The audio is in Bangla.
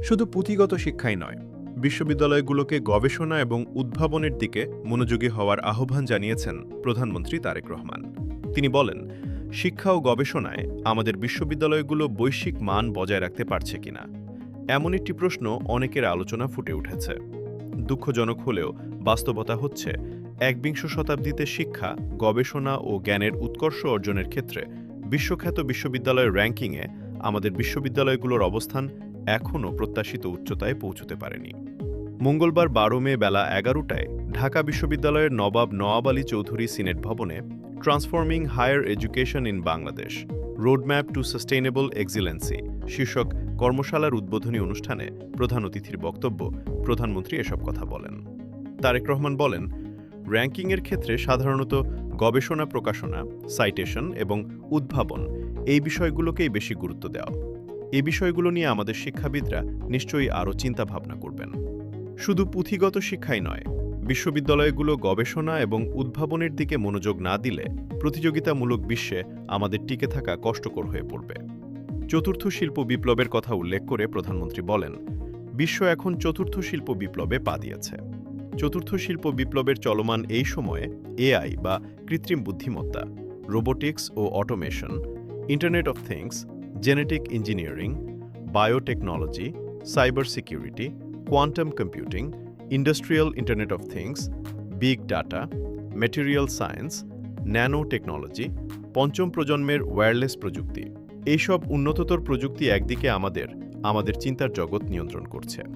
শুধু পুঁথিগত শিক্ষাই নয়, বিশ্ববিদ্যালয়গুলোকে গবেষণা এবং উদ্ভাবনের দিকে মনোযোগী হওয়ার আহ্বান জানিয়েছেন প্রধানমন্ত্রী তারেক রহমান। তিনি বলেন, শিক্ষা ও গবেষণায় আমাদের বিশ্ববিদ্যালয়গুলো বৈশ্বিক মান বজায় রাখতে পারছে কিনা এমন একটি প্রশ্ন অনেকের আলোচনা ফুটে উঠেছে। দুঃখজনক হলেও বাস্তবতা হচ্ছে, একবিংশ শতাব্দীতে শিক্ষা, গবেষণা ও জ্ঞানের উৎকর্ষ অর্জনের ক্ষেত্রে বিশ্বখ্যাত বিশ্ববিদ্যালয়ের র্যাঙ্কিংয়ে আমাদের বিশ্ববিদ্যালয়গুলোর অবস্থান এখনও প্রত্যাশিত উচ্চতায় পৌঁছতে পারেনি। মঙ্গলবার ১২ মে বেলা ১১টায় ঢাকা বিশ্ববিদ্যালয়ের নবাব নওয়াব আলী চৌধুরী সিনেট ভবনে transforming higher education in Bangladesh roadmap to sustainable excellency শীর্ষক কর্মশালার উদ্বোধনী অনুষ্ঠানে প্রধান অতিথির বক্তব্য প্রধানমন্ত্রী এসব কথা বলেন। তারেক রহমান বলেন, র্যাঙ্কিংয়ের ক্ষেত্রে সাধারণত গবেষণা, প্রকাশনা, সাইটেশন এবং উদ্ভাবন এই বিষয়গুলোকেই বেশি গুরুত্ব দেওয়া। এই বিষয়গুলো নিয়ে আমাদের শিক্ষাবিদরা নিশ্চয়ই আরও চিন্তাভাবনা করবেন। শুধু পুঁথিগত শিক্ষাই নয়, বিশ্ববিদ্যালয়গুলো গবেষণা এবং উদ্ভাবনের দিকে মনোযোগ না দিলে প্রতিযোগিতামূলক বিশ্বে আমাদের টিকে থাকা কষ্টকর হয়ে পড়বে। চতুর্থ শিল্প বিপ্লবের কথা উল্লেখ করে প্রধানমন্ত্রী বলেন, বিশ্ব এখন চতুর্থ শিল্প বিপ্লবে পা দিয়েছে। চতুর্থ শিল্প বিপ্লবের চলমান এই সময়ে এআই বা কৃত্রিম বুদ্ধিমত্তা, রোবোটিক্স ও automation, internet of things, genetic engineering, biotechnology, cyber security, quantum computing, industrial internet of things, big data, material science, nano technology, পঞ্চম প্রজন্মের ওয়্যারলেস প্রযুক্তি, এইসব উন্নততর প্রযুক্তি একদিকে আমাদের চিন্তার জগৎ নিয়ন্ত্রণ করছে।